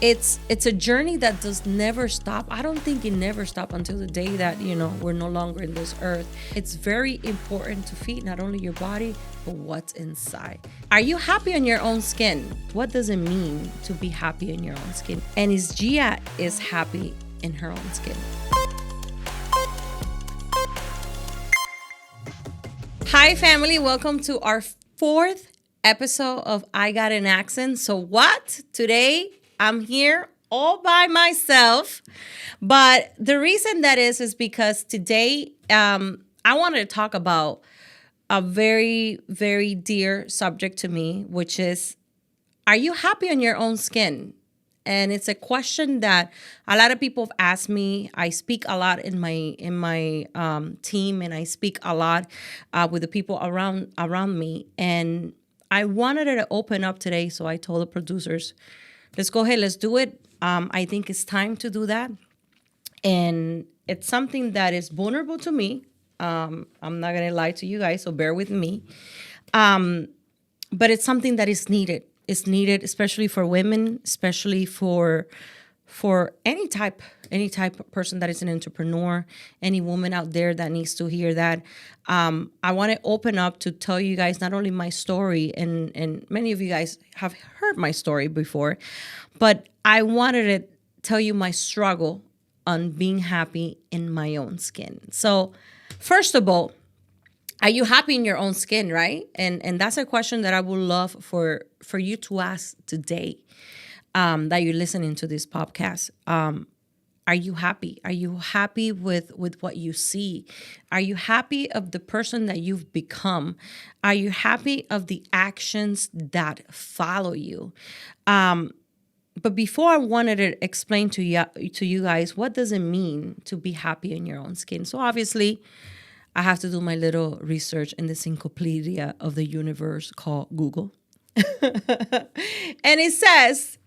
it's a journey that does never stop. I don't think it never stop until the day that we're no longer in this earth. It's very important to feed not only your body but what's inside. Are you happy on your own skin? What does it mean to be happy in your own skin? And is Gia is happy in her own skin? Hi family, welcome to our fourth episode of I Got an Accent. So what? Today I'm here all by myself. But the reason that is because today I wanted to talk about a very, very dear subject to me, which is, are you happy on your own skin? And it's a question that a lot of people have asked me. I speak a lot in my team, and I speak a lot with the people around me. And I wanted it to open up today, so I told the producers, let's go ahead, let's do it. I think it's time to do that. And it's something that is vulnerable to me. I'm not going to lie to you guys, so bear with me. But it's something that is needed. It's needed, especially for women, especially for any type of person that is an entrepreneur, any woman out there that needs to hear that. I want to open up to tell you guys not only my story, and many of you guys have heard my story before, but I wanted to tell you my struggle on being happy in my own skin. So first of all, are you happy in your own skin, right? And that's a question that I would love for you to ask today, that you're listening to this podcast. Are you happy? Are you happy with what you see? Are you happy of the person that you've become? Are you happy of the actions that follow you? But before, I wanted to explain to you guys, what does it mean to be happy in your own skin? So obviously, I have to do my little research in the encyclopedia of the universe called Google. And it says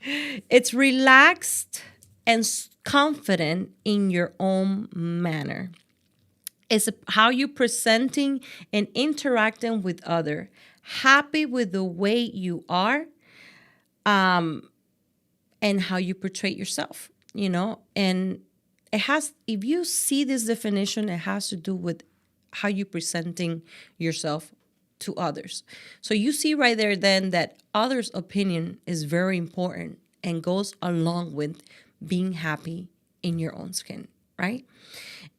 it's relaxed and confident in your own manner. It's how you presenting and interacting with other, happy with the way you are, and how you portray yourself, and it has, if you see this definition, it has to do with how you presenting yourself to others. So you see right there then that others' opinion is very important and goes along with being happy in your own skin, right?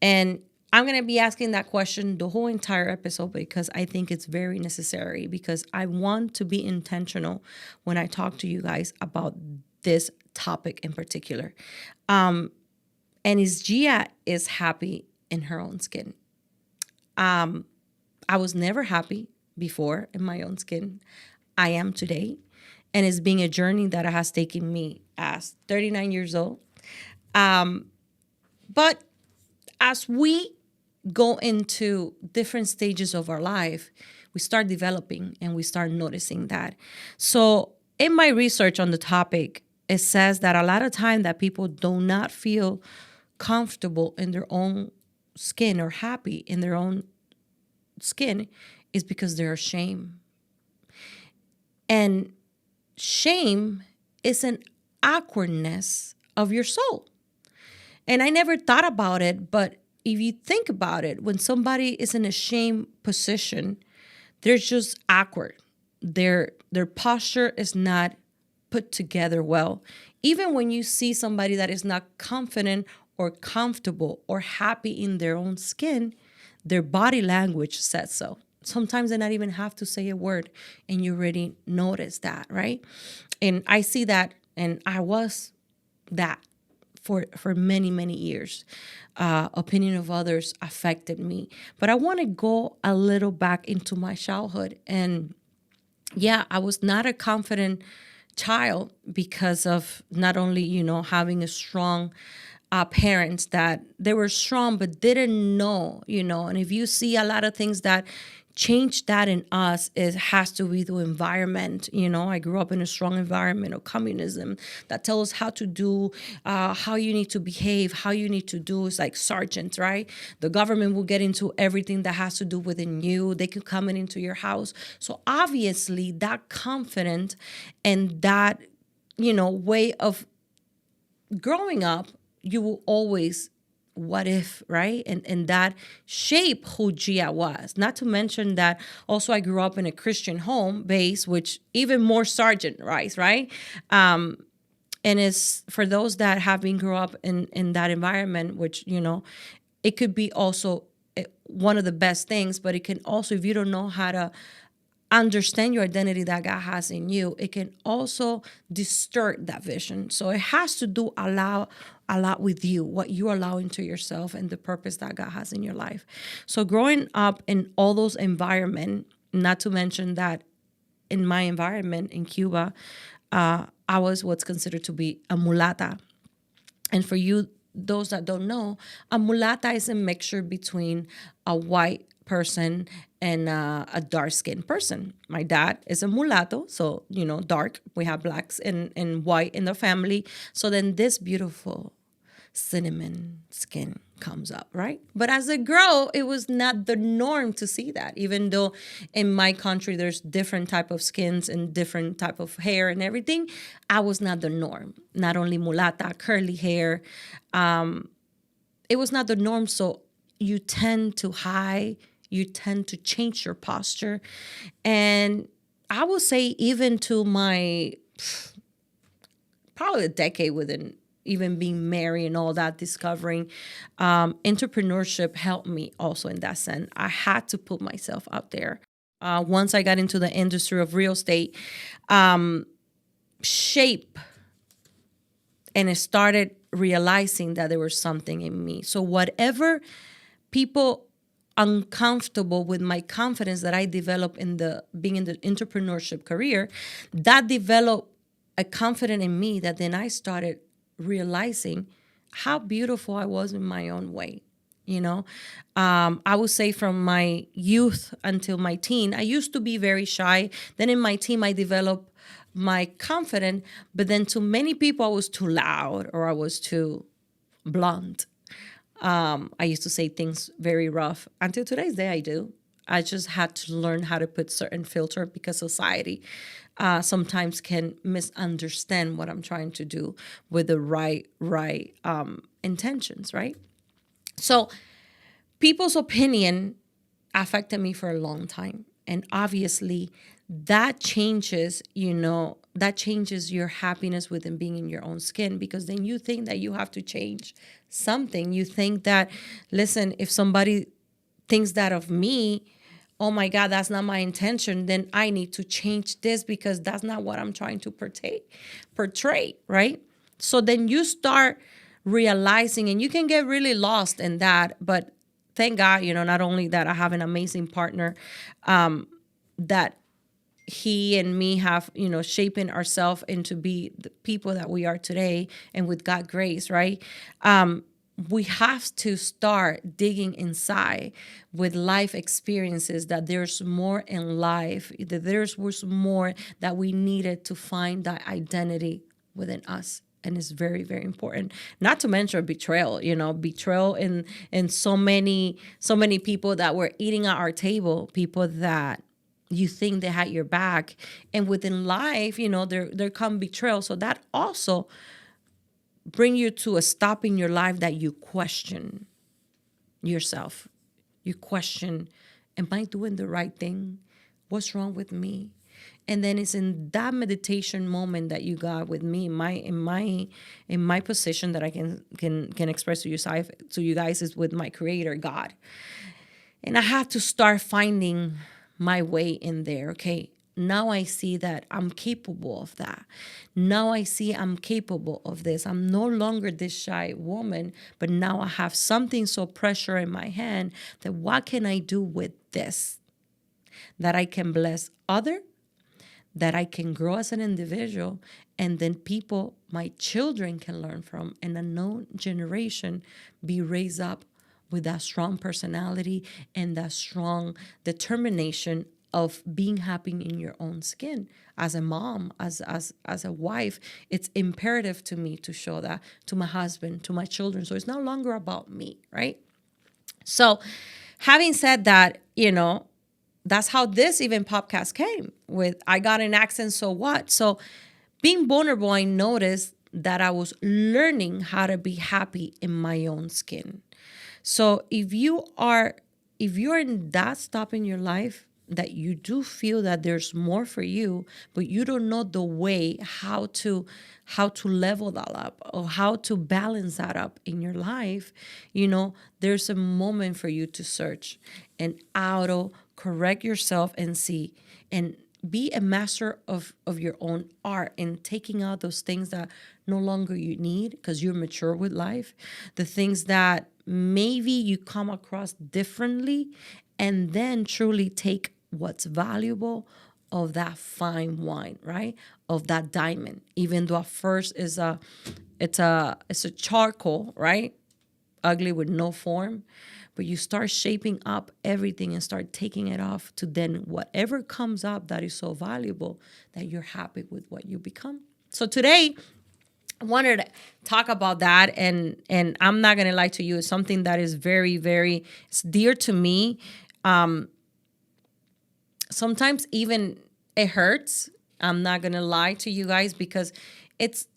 And I'm going to be asking that question the whole entire episode because I think it's very necessary, because I want to be intentional when I talk to you guys about this topic in particular. And is Gia is happy in her own skin? I was never happy before in my own skin. I am today. And it's been a journey that has taken me as 39 years old. But as we go into different stages of our life, we start developing and we start noticing that. So in my research on the topic, it says that a lot of time that people do not feel comfortable in their own skin or happy in their own skin is because they're ashamed. And shame is an awkwardness of your soul. And I never thought about it, but if you think about it, when somebody is in a shame position, they're just awkward. Their posture is not put together well. Even when you see somebody that is not confident or comfortable or happy in their own skin, their body language says so. Sometimes they not even have to say a word and you already notice that, right? And I see that, and I was that for many, many years. Opinion of others affected me. But I want to go a little back into my childhood. And yeah, I was not a confident child because of not only, having a strong parents that they were strong but didn't know, and if you see a lot of things that change that in us, it has to be the environment. I grew up in a strong environment of communism that tells us how to do, how you need to behave, how you need to do. It's like sergeants, right? The government will get into everything that has to do within you. They could come into your house. So obviously that confidence and that, way of growing up, you will always what if, right? And that shape who Gia was. Not to mention that also I grew up in a Christian home base, which even more sergeant rise, right? And it's for those that have been grew up in that environment, which, it could be also one of the best things, but it can also, if you don't know how to understand your identity that God has in you, it can also distort that vision. So it has to do a lot with you, what you allow into yourself and the purpose that God has in your life. So growing up in all those environment, not to mention that in my environment in Cuba, I was what's considered to be a mulata. And for you, those that don't know, a mulata is a mixture between a white person and a dark skinned person. My dad is a mulatto, so, dark. We have blacks and white in the family. So then this beautiful cinnamon skin comes up, right? But as a girl, it was not the norm to see that, even though in my country there's different type of skins and different type of hair and everything. I was not the norm. Not only mulata, curly hair. It was not the norm. So you tend to hide, you tend to change your posture. And I would say even to my probably a decade within even being married and all that, discovering entrepreneurship helped me also in that sense. I had to put myself out there. Once I got into the industry of real estate, shape, and I started realizing that there was something in me. So whatever people uncomfortable with my confidence that I developed in the being in the entrepreneurship career, that developed a confidence in me that then I started realizing how beautiful I was in my own way. I would say from my youth until my teen, I used to be very shy. Then in my teen, I developed my confidence, but then to many people, I was too loud or I was too blunt. I used to say things very rough. Until today's day, I do. I just had to learn how to put certain filter because society sometimes can misunderstand what I'm trying to do with the right intentions, right? So people's opinion affected me for a long time. And obviously that changes, that changes your happiness within being in your own skin, because then you think that you have to change something. You think that, listen, if somebody thinks that of me, oh my God, that's not my intention, then I need to change this because that's not what I'm trying to portray, right? So then you start realizing, and you can get really lost in that, but thank God, not only that I have an amazing partner, that he and me have, shaping ourselves into be the people that we are today, and with God grace, right? We have to start digging inside with life experiences, that there's more in life, that was more that we needed to find that identity within us. And it's very, very important. Not to mention betrayal, betrayal in so many people that were eating at our table, people that you think they had your back. And within life, there come betrayal. So that also bring you to a stop in your life that you question yourself. You question, am I doing the right thing? What's wrong with me? And then it's in that meditation moment that you got with me, in my position that I can express to you guys is with my creator, God. And I had to start finding my way in there. Okay, now I see that I'm capable of that. Now I see I'm capable of this. I'm no longer this shy woman, but now I have something so pressure in my hand that what can I do with this? That I can bless other, that I can grow as an individual, and then people, my children, can learn from, and a known generation be raised up with that strong personality and that strong determination of being happy in your own skin. As a mom, as a wife, it's imperative to me to show that to my husband, to my children. So it's no longer about me, right? So having said that, that's how this even podcast came with I Got an Accent, so what? So being vulnerable, I noticed that I was learning how to be happy in my own skin. So if you're in that stop in your life that you do feel that there's more for you, but you don't know the way how to level that up or how to balance that up in your life, there's a moment for you to search and auto correct yourself and see and be a master of your own art and taking out those things that no longer you need because you're mature with life, the things that maybe you come across differently, and then truly take what's valuable of that fine wine, right? Of that diamond, even though at first it's a charcoal, right? Ugly with no form, but you start shaping up everything and start taking it off to then whatever comes up that is so valuable that you're happy with what you become. So today I wanted to talk about that, and I'm not gonna lie to you, it's something that is very, very, it's dear to me. Sometimes even it hurts. I'm not gonna lie to you guys because it's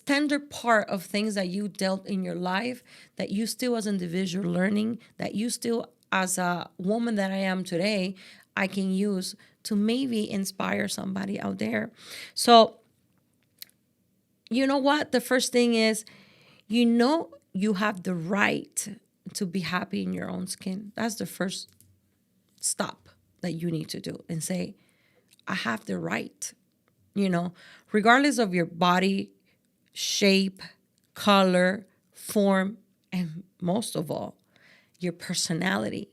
tender part of things that you dealt in your life that you still as an individual learning, that you still as a woman that I am today, I can use to maybe inspire somebody out there. So you know what? The first thing is, you have the right to be happy in your own skin. That's the first stop that you need to do and say, I have the right, regardless of your body shape, color, form, and most of all, your personality.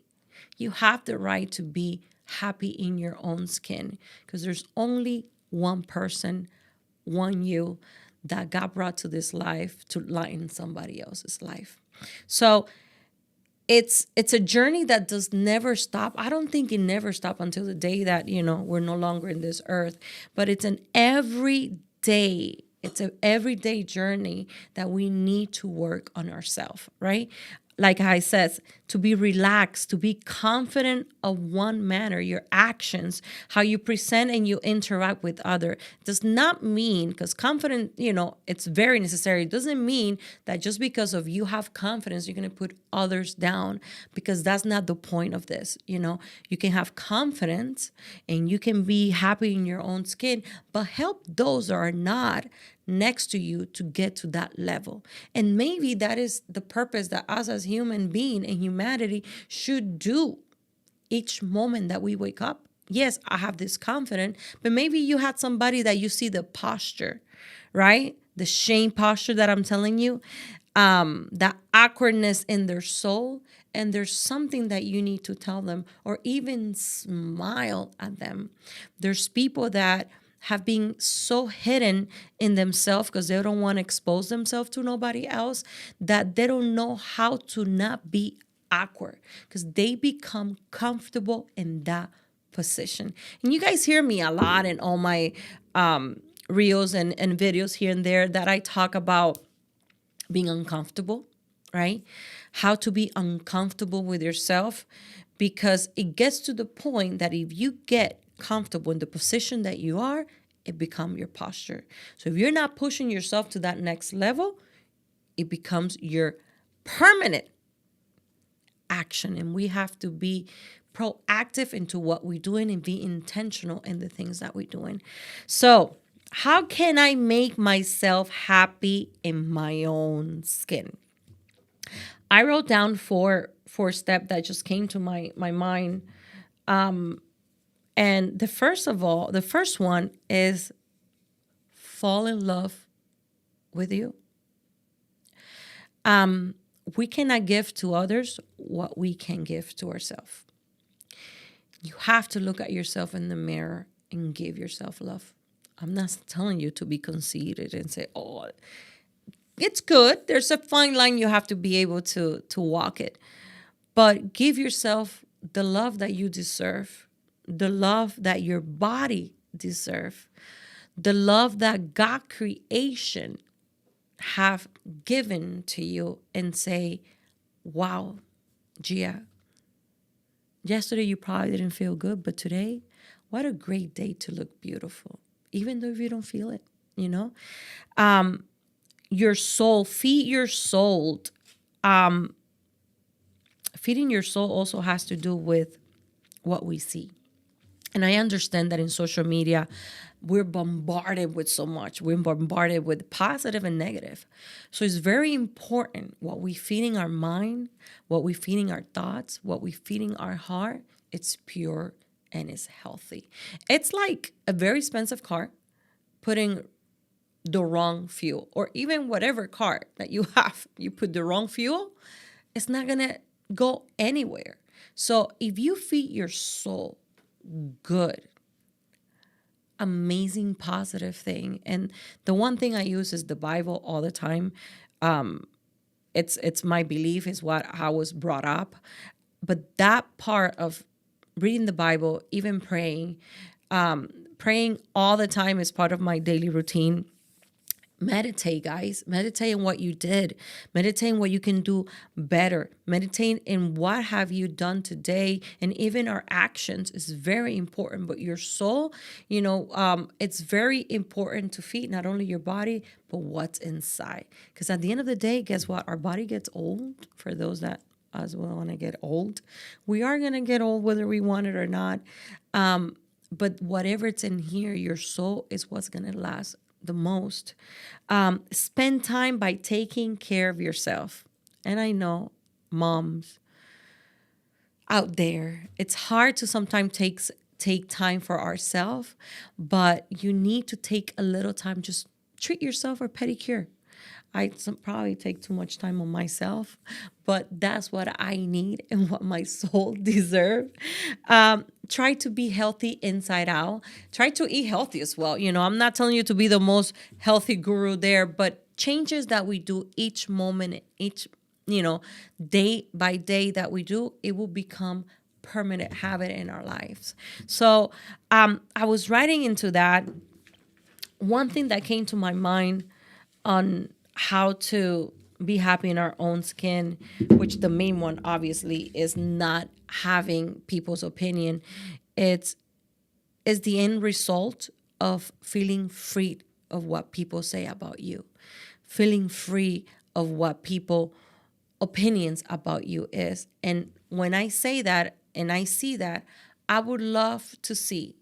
You have the right to be happy in your own skin because there's only one person, one you that God brought to this life to lighten somebody else's life. So it's a journey that does never stop. I don't think it never stop until the day that, we're no longer in this earth, but it's an everyday journey that we need to work on ourselves, right? Like I said, to be relaxed, to be confident of one manner, your actions, how you present and you interact with other does not mean, because confident, it's very necessary. It doesn't mean that just because of you have confidence, you're going to put others down, because that's not the point of this. You can have confidence and you can be happy in your own skin, but help those that are not next to you to get to that level. And maybe that is the purpose that us as human being and humanity should do each moment that we wake up. Yes, I have this confidence, but maybe you had somebody that you see the posture, right? The shame posture that I'm telling you, that awkwardness in their soul, and there's something that you need to tell them or even smile at them. There's people that have been so hidden in themselves because they don't want to expose themselves to nobody else, that they don't know how to not be awkward because they become comfortable in that position. And you guys hear me a lot in all my reels and videos here and there that I talk about being uncomfortable, right? How to be uncomfortable with yourself, because it gets to the point that if you get comfortable in the position that you are, it becomes your posture. So if you're not pushing yourself to that next level, it becomes your permanent action. And we have to be proactive into what we're doing and be intentional in the things that we're doing. So how can I make myself happy in my own skin? I wrote down four steps that just came to my mind. And the first one is fall in love with you. We cannot give to others what we can give to ourselves. You have to look at yourself in the mirror and give yourself love. I'm not telling you to be conceited and say, oh, it's good. There's a fine line you have to be able to walk it. But give yourself the love that you deserve, the love that your body deserves, the love that God creation have given to you, and say, wow, Gia, yesterday you probably didn't feel good, but today, what a great day to look beautiful, even though if you don't feel it, your soul, feed your soul. Um, Feeding your soul also has to do with what we see. And I understand that in social media, we're bombarded with so much. We're bombarded with positive and negative. So it's very important what we feeding our mind, what we feeding our thoughts, what we feeding our heart. It's pure and it's healthy. It's like a very expensive car putting the wrong fuel, or even whatever car that you have, you put the wrong fuel, it's not gonna go anywhere. So if you feed your soul good, amazing, positive thing, and the one thing I use is the Bible all the time. It's my belief, is what I was brought up. But that part of reading the Bible, even praying all the time is part of my daily routine. Meditate, guys. Meditate on what you did. Meditate on what you can do better. Meditate in what have you done today, and even our actions is very important. But your soul, it's very important to feed not only your body but what's inside. Because at the end of the day, guess what? Our body gets old. For those that as well want to get old, we are gonna get old whether we want it or not. But whatever it's in here, your soul is what's gonna last the most. Spend time by taking care of yourself. And I know, moms out there, it's hard to sometimes take time for ourselves, but you need to take a little time. Just treat yourself a pedicure. Probably take too much time on myself, but that's what I need and what my soul deserves. Try to be healthy inside out. Try to eat healthy as well. I'm not telling you to be the most healthy guru there, but changes that we do each moment, each, day by day that we do, it will become permanent habit in our lives. So I was writing into that. One thing that came to my mind on how to be happy in our own skin, which the main one obviously is not having people's opinion. It's is the end result of feeling free of what people say about you, feeling free of what people opinions about you is. And when I say that and I see that, I would love to see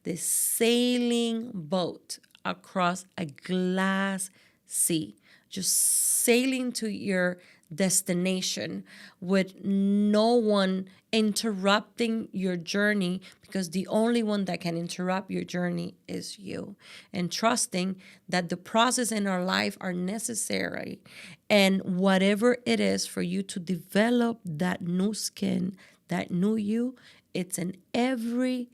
this sailing boat across a glass sea, just sailing to your destination with no one interrupting your journey, because the only one that can interrupt your journey is you, and trusting that the process in our life are necessary, and whatever it is for you to develop that new skin, that new you, it's an everyday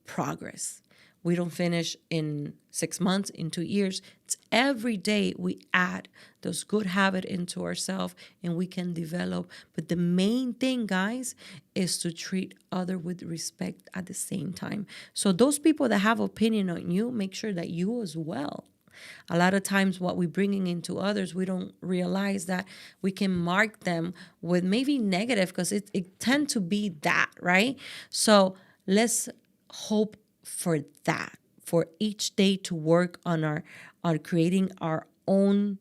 progress. We don't finish in 6 months, in 2 years. It's every day we add those good habits into ourselves and we can develop. But the main thing, guys, is to treat other with respect at the same time. So those people that have opinion on you, make sure that you as well. A lot of times what we're bringing into others, we don't realize that we can mark them with maybe negative, because it tend to be that, right? So let's hope for that, for each day to work on creating our own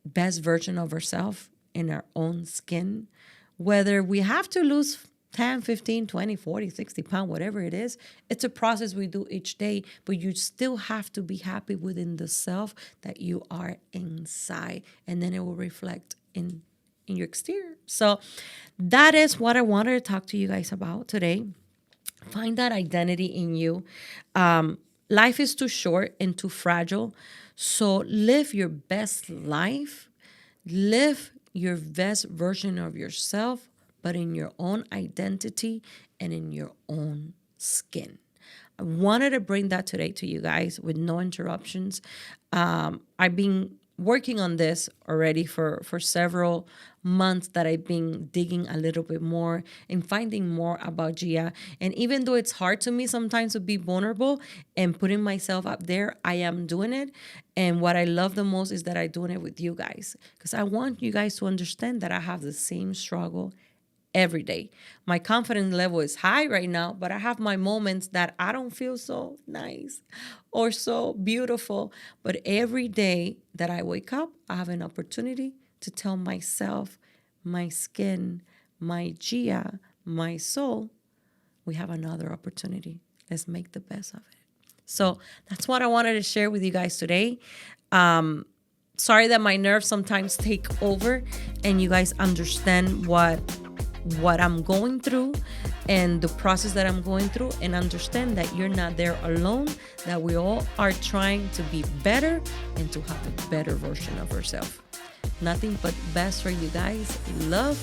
best version of ourselves in our own skin. Whether we have to lose 10, 15, 20, 40, 60 pounds, whatever it is, it's a process we do each day, but you still have to be happy within the self that you are inside, and then it will reflect in your exterior. So that is what I wanted to talk to you guys about today. Find that identity in you. Life is too short and too fragile. So live your best life. Live your best version of yourself, but in your own identity and in your own skin. I wanted to bring that today to you guys with no interruptions. I've been working on this already for several months, that I've been digging a little bit more and finding more about Gia. And even though it's hard to me sometimes to be vulnerable and putting myself up there, I am doing it. And what I love the most is that I'm doing it with you guys, because I want you guys to understand that I have the same struggle every day. My confidence level is high right now, but I have my moments that I don't feel so nice or so beautiful. But every day that I wake up, I have an opportunity to tell myself, my skin, my Gia, my soul, we have another opportunity. Let's make the best of it. So that's what I wanted to share with you guys today. Sorry that my nerves sometimes take over and you guys understand what I'm going through and the process that I'm going through, and understand that you're not there alone, that we all are trying to be better and to have a better version of ourselves. Nothing but best for you guys. Love